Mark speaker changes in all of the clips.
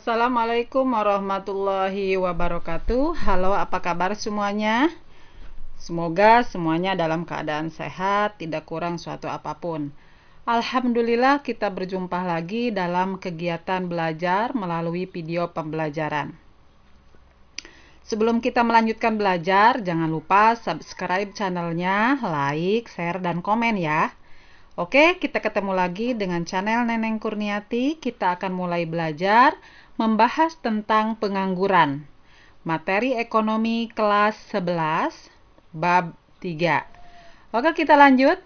Speaker 1: Assalamualaikum warahmatullahi wabarakatuh. Halo, apa kabar semuanya? Semoga semuanya dalam keadaan sehat, tidak kurang suatu apapun. Alhamdulillah kita berjumpa lagi dalam kegiatan belajar melalui video pembelajaran. Sebelum kita melanjutkan belajar, jangan lupa subscribe channelnya, like, share, dan komen ya. Oke, kita ketemu lagi dengan channel Neneng Kurniati. Kita akan mulai belajar membahas tentang pengangguran. Materi ekonomi kelas 11, bab 3. Oke, kita lanjut.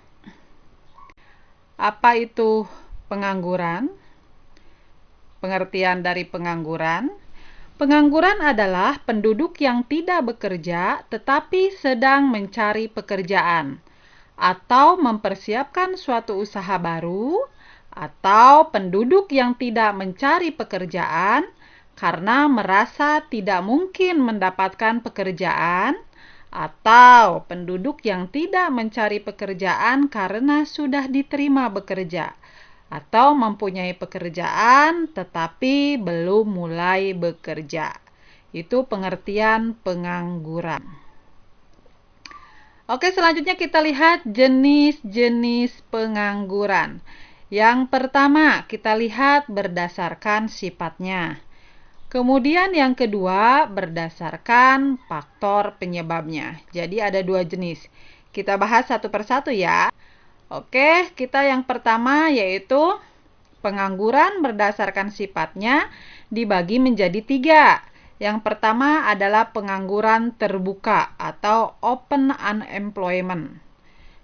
Speaker 1: Apa itu pengangguran? Pengertian dari pengangguran. Pengangguran adalah penduduk yang tidak bekerja tetapi sedang mencari pekerjaan, atau mempersiapkan suatu usaha baru, atau penduduk yang tidak mencari pekerjaan karena merasa tidak mungkin mendapatkan pekerjaan, atau penduduk yang tidak mencari pekerjaan karena sudah diterima bekerja, atau mempunyai pekerjaan tetapi belum mulai bekerja. Itu pengertian pengangguran. Oke, selanjutnya kita lihat jenis-jenis pengangguran. Yang pertama, kita lihat berdasarkan sifatnya. Kemudian yang kedua, berdasarkan faktor penyebabnya. Jadi ada dua jenis. Kita bahas satu persatu ya. Oke, kita yang pertama yaitu pengangguran berdasarkan sifatnya dibagi menjadi tiga. Yang pertama adalah pengangguran terbuka atau open unemployment.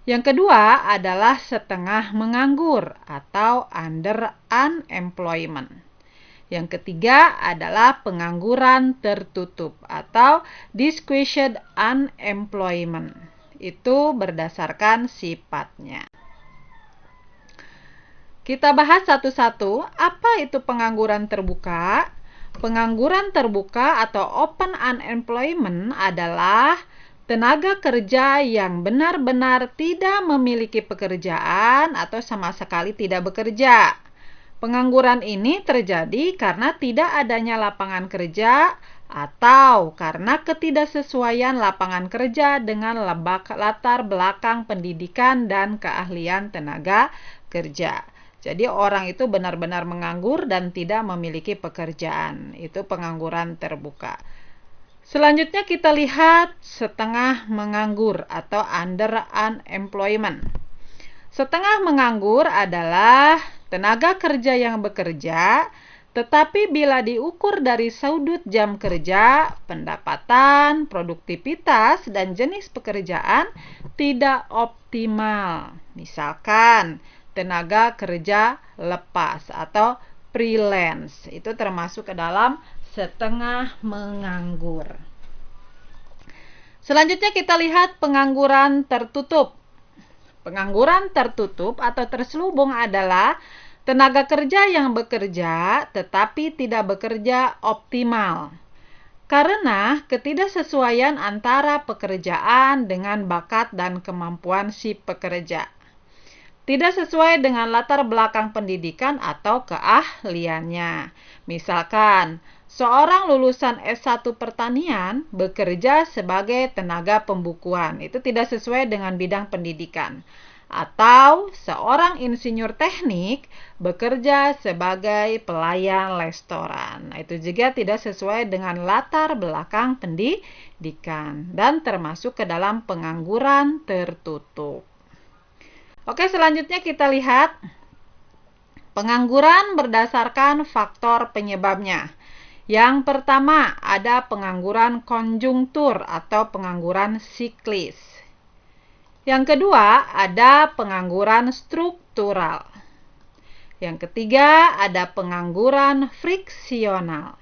Speaker 1: Yang kedua adalah setengah menganggur atau under unemployment. Yang ketiga adalah pengangguran tertutup atau disguised unemployment. Itu berdasarkan sifatnya. Kita bahas satu-satu. Apa itu pengangguran terbuka? Pengangguran terbuka atau open unemployment adalah tenaga kerja yang benar-benar tidak memiliki pekerjaan atau sama sekali tidak bekerja. Pengangguran ini terjadi karena tidak adanya lapangan kerja atau karena ketidaksesuaian lapangan kerja dengan latar belakang pendidikan dan keahlian tenaga kerja. Jadi orang itu benar-benar menganggur dan tidak memiliki pekerjaan. Itu pengangguran terbuka. Selanjutnya kita lihat setengah menganggur atau under unemployment. Setengah menganggur adalah tenaga kerja yang bekerja, tetapi bila diukur dari sudut jam kerja, pendapatan, produktivitas, dan jenis pekerjaan tidak optimal. Misalkan tenaga kerja lepas atau freelance. Itu termasuk ke dalam setengah menganggur. Selanjutnya kita lihat pengangguran tertutup. Pengangguran tertutup atau terselubung adalah tenaga kerja yang bekerja tetapi tidak bekerja optimal karena ketidaksesuaian antara pekerjaan dengan bakat dan kemampuan si pekerja. Tidak sesuai dengan latar belakang pendidikan atau keahliannya. Misalkan, seorang lulusan S1 pertanian bekerja sebagai tenaga pembukuan. Itu tidak sesuai dengan bidang pendidikan. Atau seorang insinyur teknik bekerja sebagai pelayan restoran. Itu juga tidak sesuai dengan latar belakang pendidikan dan termasuk ke dalam pengangguran tertutup. Oke, selanjutnya kita lihat pengangguran berdasarkan faktor penyebabnya. Yang pertama ada pengangguran konjungtur atau pengangguran siklis. Yang kedua ada pengangguran struktural. Yang ketiga ada pengangguran friksional.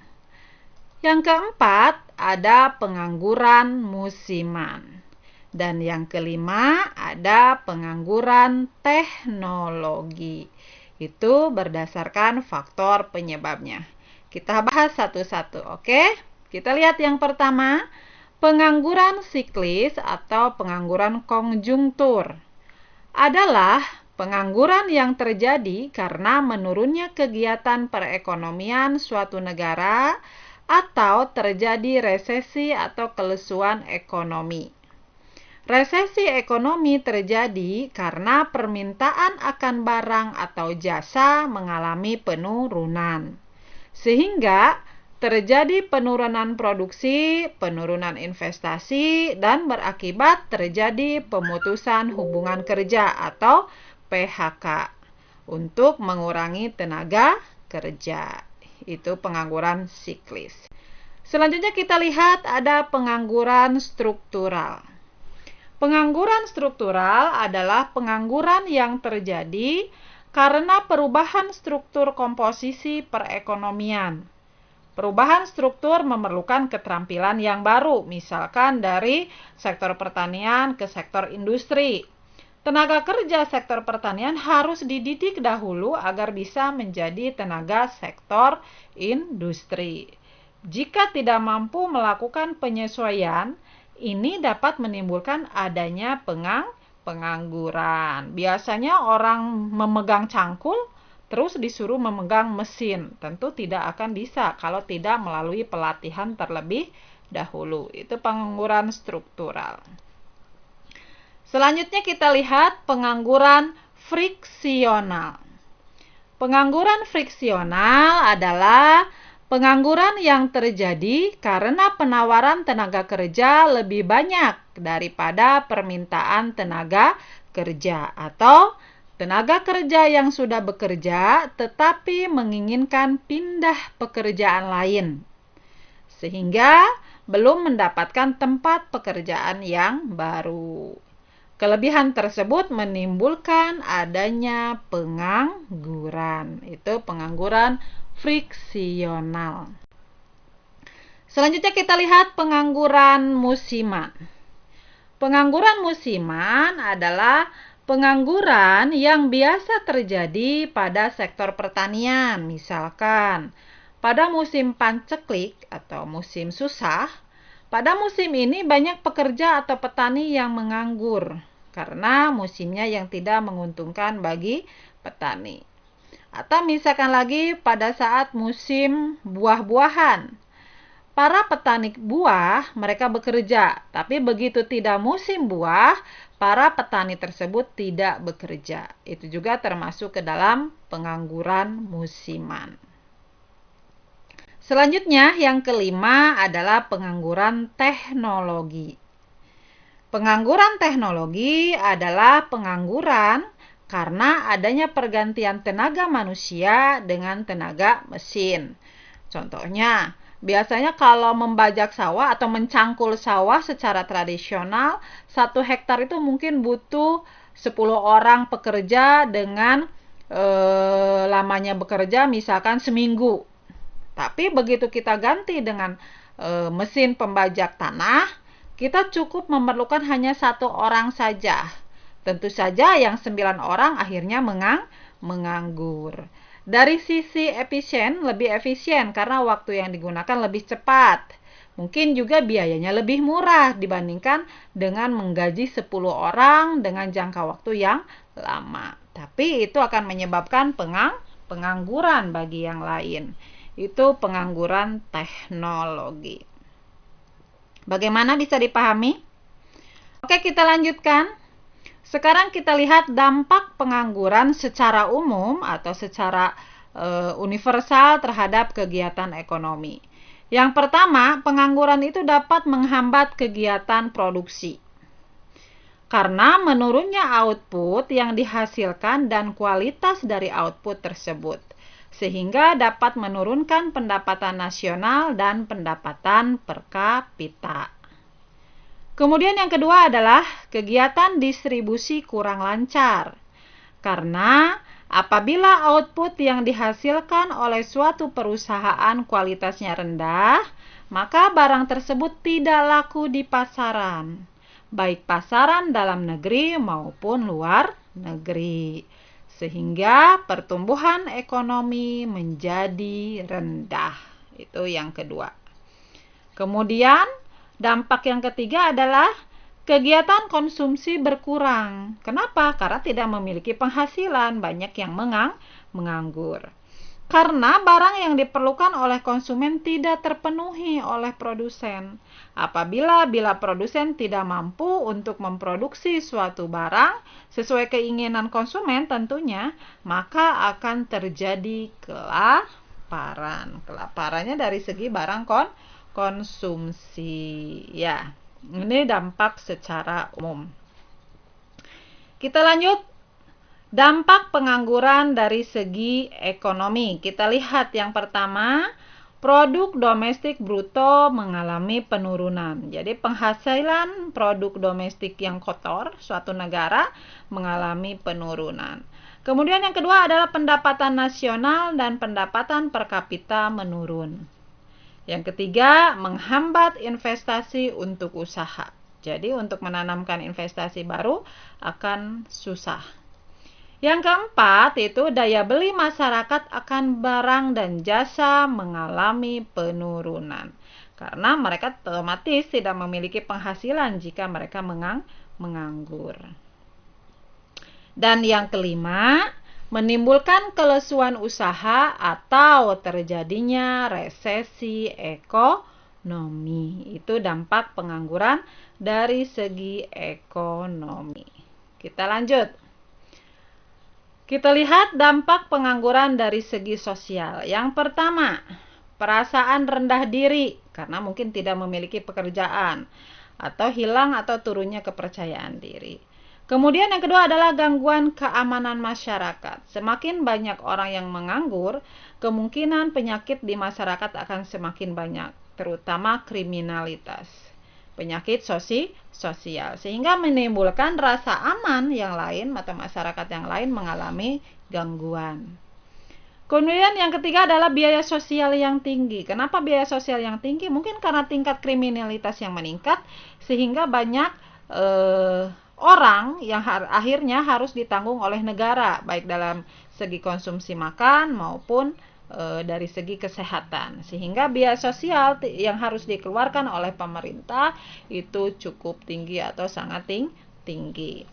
Speaker 1: Yang keempat ada pengangguran musiman. Dan yang kelima ada pengangguran teknologi. Itu berdasarkan faktor penyebabnya. Kita bahas satu-satu, oke? Kita lihat yang pertama, pengangguran siklis atau pengangguran konjungtur adalah Pengangguran yang terjadi karena menurunnya kegiatan perekonomian suatu negara atau terjadi resesi atau kelesuan ekonomi. Resesi ekonomi terjadi karena permintaan akan barang atau jasa mengalami penurunan, sehingga terjadi penurunan produksi, penurunan investasi, dan berakibat terjadi pemutusan hubungan kerja atau PHK untuk mengurangi tenaga kerja. Itu pengangguran siklis. Selanjutnya kita lihat ada pengangguran struktural. Pengangguran struktural adalah pengangguran yang terjadi karena perubahan struktur komposisi perekonomian. Perubahan struktur memerlukan keterampilan yang baru, misalkan dari sektor pertanian ke sektor industri. Tenaga kerja sektor pertanian harus dididik dahulu agar bisa menjadi tenaga sektor industri. Jika tidak mampu melakukan penyesuaian, ini dapat menimbulkan adanya pengangguran. Biasanya orang memegang cangkul terus disuruh memegang mesin, tentu tidak akan bisa kalau tidak melalui pelatihan terlebih dahulu. Itu pengangguran struktural. Selanjutnya kita lihat pengangguran friksional. Pengangguran friksional adalah pengangguran yang terjadi karena penawaran tenaga kerja lebih banyak daripada permintaan tenaga kerja, atau tenaga kerja yang sudah bekerja tetapi menginginkan pindah pekerjaan lain, sehingga belum mendapatkan tempat pekerjaan yang baru. Kelebihan tersebut menimbulkan adanya pengangguran. Itu pengangguran friksional. Selanjutnya kita lihat pengangguran musiman. Pengangguran musiman adalah pengangguran yang biasa terjadi pada sektor pertanian. Misalkan pada musim panceklik atau musim susah, pada musim ini banyak pekerja atau petani yang menganggur karena musimnya yang tidak menguntungkan bagi petani. Atau misalkan lagi pada saat musim buah-buahan, para petani buah mereka bekerja, tapi begitu tidak musim buah, para petani tersebut tidak bekerja. Itu juga termasuk ke dalam pengangguran musiman. Selanjutnya yang kelima adalah pengangguran teknologi. Pengangguran teknologi adalah pengangguran karena adanya pergantian tenaga manusia dengan tenaga mesin. Contohnya, biasanya kalau membajak sawah atau mencangkul sawah secara tradisional, 1 hektar itu mungkin butuh 10 orang pekerja dengan lamanya bekerja misalkan seminggu. Tapi begitu kita ganti dengan mesin pembajak tanah, kita cukup memerlukan hanya 1 orang saja. Tentu saja yang 9 orang akhirnya menganggur. Dari sisi efisien, lebih efisien karena waktu yang digunakan lebih cepat. Mungkin juga biayanya lebih murah dibandingkan dengan menggaji 10 orang dengan jangka waktu yang lama. Tapi itu akan menyebabkan pengangguran bagi yang lain. Itu pengangguran teknologi. Bagaimana bisa dipahami? Oke, kita lanjutkan. Sekarang kita lihat dampak pengangguran secara umum atau secara universal terhadap kegiatan ekonomi. Yang pertama, pengangguran itu dapat menghambat kegiatan produksi. Karena menurunnya output yang dihasilkan dan kualitas dari output tersebut, sehingga dapat menurunkan pendapatan nasional dan pendapatan per kapita. Kemudian yang kedua adalah kegiatan distribusi kurang lancar. Karena apabila output yang dihasilkan oleh suatu perusahaan kualitasnya rendah, maka barang tersebut tidak laku di pasaran, baik pasaran dalam negeri maupun luar negeri, sehingga pertumbuhan ekonomi menjadi rendah. Itu yang kedua. Kemudian dampak yang ketiga adalah kegiatan konsumsi berkurang. Kenapa? Karena tidak memiliki penghasilan, banyak yang menganggur. Karena barang yang diperlukan oleh konsumen tidak terpenuhi oleh produsen. Bila produsen tidak mampu untuk memproduksi suatu barang sesuai keinginan konsumen tentunya, maka akan terjadi kelaparan. Kelaparannya dari segi barang konsumsi. Ya, ini dampak secara umum. Kita lanjut. Dampak pengangguran dari segi ekonomi. Kita lihat yang pertama, produk domestik bruto mengalami penurunan. Jadi penghasilan produk domestik yang kotor suatu negara mengalami penurunan. Kemudian yang kedua adalah pendapatan nasional dan pendapatan per kapita menurun. Yang ketiga, menghambat investasi untuk usaha. Jadi untuk menanamkan investasi baru akan susah. Yang keempat itu daya beli masyarakat akan barang dan jasa mengalami penurunan. Karena mereka otomatis tidak memiliki penghasilan jika mereka menganggur. Dan yang kelima, menimbulkan kelesuan usaha atau terjadinya resesi ekonomi. Itu dampak pengangguran dari segi ekonomi. Kita lanjut. Kita lihat dampak pengangguran dari segi sosial. Yang pertama, perasaan rendah diri karena mungkin tidak memiliki pekerjaan atau hilang atau turunnya kepercayaan diri. Kemudian yang kedua adalah gangguan keamanan masyarakat. Semakin banyak orang yang menganggur, kemungkinan penyakit di masyarakat akan semakin banyak, terutama kriminalitas. Penyakit sosial sehingga menimbulkan rasa aman yang lain atau masyarakat yang lain mengalami gangguan. Kemudian yang ketiga adalah biaya sosial yang tinggi. Kenapa biaya sosial yang tinggi? Mungkin karena tingkat kriminalitas yang meningkat sehingga banyak orang yang akhirnya harus ditanggung oleh negara baik dalam segi konsumsi makan maupun dari segi kesehatan, sehingga biaya sosial yang harus dikeluarkan oleh pemerintah itu cukup tinggi atau sangat tinggi.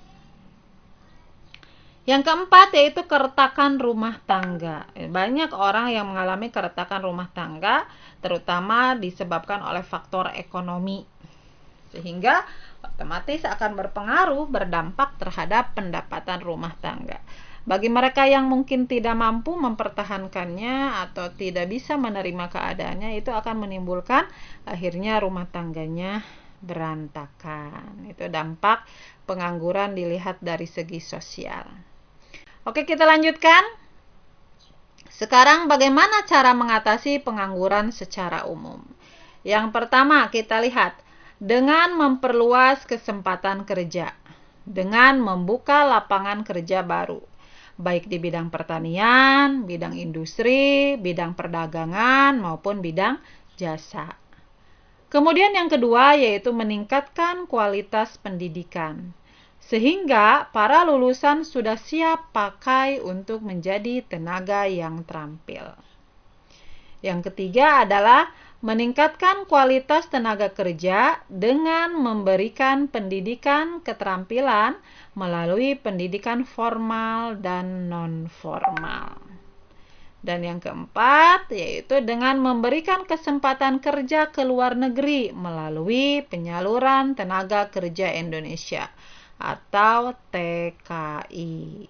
Speaker 1: Yang keempat yaitu keretakan rumah tangga. Banyak orang yang mengalami keretakan rumah tangga terutama disebabkan oleh faktor ekonomi, sehingga otomatis akan berdampak terhadap pendapatan rumah tangga. Bagi mereka yang mungkin tidak mampu mempertahankannya atau tidak bisa menerima keadaannya, itu akan menimbulkan akhirnya rumah tangganya berantakan. Itu dampak pengangguran dilihat dari segi sosial. Oke, kita lanjutkan. Sekarang bagaimana cara mengatasi pengangguran secara umum? Yang pertama kita lihat dengan memperluas kesempatan kerja, dengan membuka lapangan kerja baru, baik di bidang pertanian, bidang industri, bidang perdagangan, maupun bidang jasa. Kemudian yang kedua yaitu meningkatkan kualitas pendidikan, sehingga para lulusan sudah siap pakai untuk menjadi tenaga yang terampil. Yang ketiga adalah meningkatkan kualitas tenaga kerja dengan memberikan pendidikan keterampilan melalui pendidikan formal dan non-formal. Dan yang keempat yaitu dengan memberikan kesempatan kerja ke luar negeri melalui penyaluran tenaga kerja Indonesia atau TKI.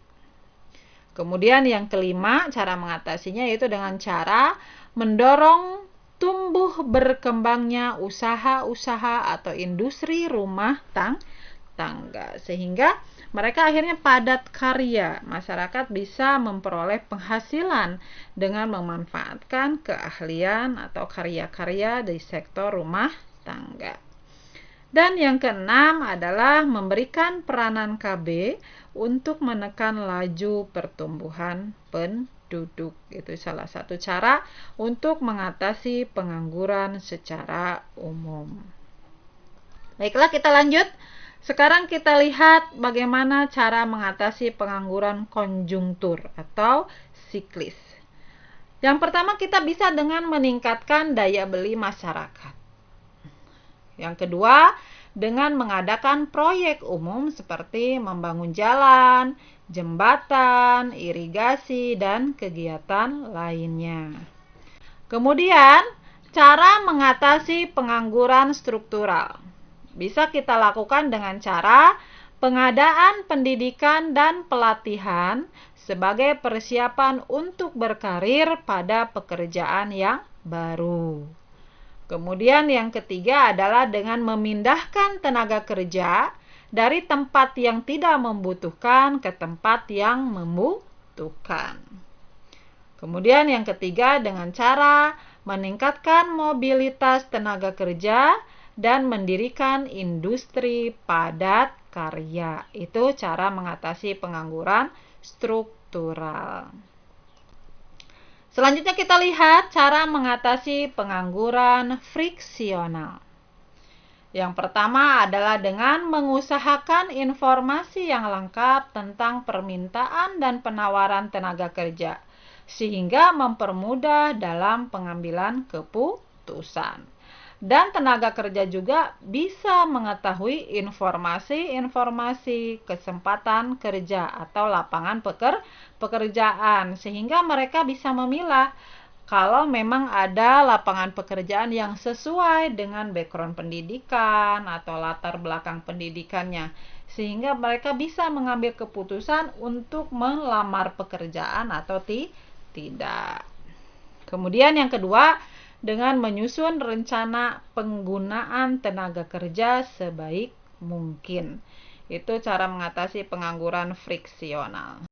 Speaker 1: Kemudian yang kelima, cara mengatasinya yaitu dengan cara mendorong tumbuh berkembangnya usaha-usaha atau industri rumah tangga, sehingga mereka akhirnya padat karya. Masyarakat bisa memperoleh penghasilan dengan memanfaatkan keahlian atau karya-karya di sektor rumah tangga. Dan yang keenam adalah memberikan peranan KB untuk menekan laju pertumbuhan penduduk. Itu salah satu cara untuk mengatasi pengangguran secara umum. Baiklah, kita lanjut. Sekarang kita lihat bagaimana cara mengatasi pengangguran konjungtur atau siklis. Yang pertama kita bisa dengan meningkatkan daya beli masyarakat. Yang kedua, dengan mengadakan proyek umum seperti membangun jalan, jembatan, irigasi, dan kegiatan lainnya. Kemudian, cara mengatasi pengangguran struktural bisa kita lakukan dengan cara pengadaan pendidikan dan pelatihan sebagai persiapan untuk berkarir pada pekerjaan yang baru. Kemudian yang ketiga adalah dengan memindahkan tenaga kerja dari tempat yang tidak membutuhkan ke tempat yang membutuhkan. Kemudian yang ketiga dengan cara meningkatkan mobilitas tenaga kerja dan mendirikan industri padat karya. Itu cara mengatasi pengangguran struktural. Selanjutnya kita lihat cara mengatasi pengangguran friksional. Yang pertama adalah dengan mengusahakan informasi yang lengkap tentang permintaan dan penawaran tenaga kerja, sehingga mempermudah dalam pengambilan keputusan. Dan tenaga kerja juga bisa mengetahui informasi-informasi kesempatan kerja atau lapangan pekerjaan, sehingga mereka bisa memilah kalau memang ada lapangan pekerjaan yang sesuai dengan background pendidikan atau latar belakang pendidikannya, sehingga mereka bisa mengambil keputusan untuk melamar pekerjaan atau tidak. Kemudian yang kedua, dengan menyusun rencana penggunaan tenaga kerja sebaik mungkin. Itu cara mengatasi pengangguran friksional.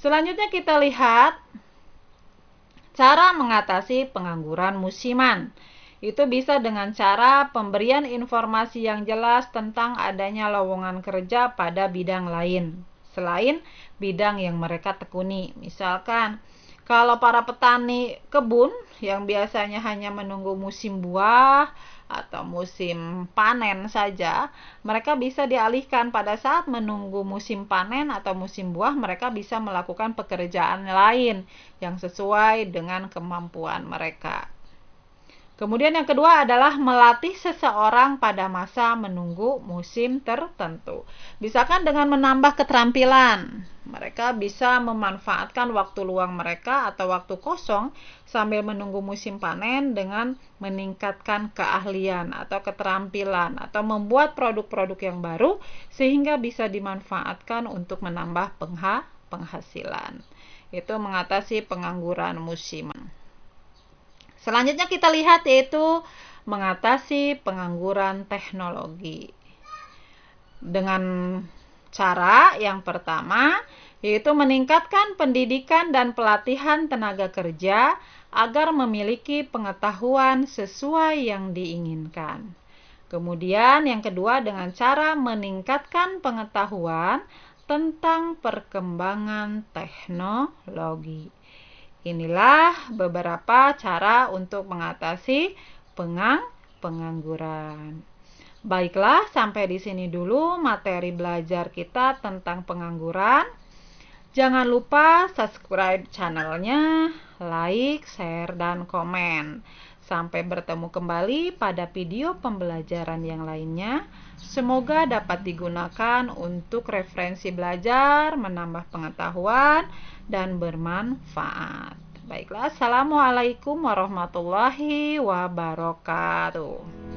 Speaker 1: Selanjutnya kita lihat cara mengatasi pengangguran musiman. Itu bisa dengan cara pemberian informasi yang jelas tentang adanya lowongan kerja pada bidang lain selain bidang yang mereka tekuni. Misalkan kalau para petani kebun yang biasanya hanya menunggu musim buah atau musim panen saja, mereka bisa dialihkan pada saat menunggu musim panen atau musim buah, mereka bisa melakukan pekerjaan lain yang sesuai dengan kemampuan mereka. Kemudian yang kedua adalah melatih seseorang pada masa menunggu musim tertentu. Misalkan dengan menambah keterampilan. Mereka bisa memanfaatkan waktu luang mereka atau waktu kosong sambil menunggu musim panen dengan meningkatkan keahlian atau keterampilan atau membuat produk-produk yang baru sehingga bisa dimanfaatkan untuk menambah penghasilan. Itu mengatasi pengangguran musiman. Selanjutnya kita lihat yaitu mengatasi pengangguran teknologi. Dengan cara yang pertama yaitu meningkatkan pendidikan dan pelatihan tenaga kerja agar memiliki pengetahuan sesuai yang diinginkan. Kemudian yang kedua dengan cara meningkatkan pengetahuan tentang perkembangan teknologi. Inilah beberapa cara untuk mengatasi pengangguran. Baiklah, sampai di sini dulu materi belajar kita tentang pengangguran. Jangan lupa subscribe channelnya, like, share, dan komen. Sampai bertemu kembali pada video pembelajaran yang lainnya. Semoga dapat digunakan untuk referensi belajar, menambah pengetahuan, dan bermanfaat. Baiklah, assalamualaikum warahmatullahi wabarakatuh.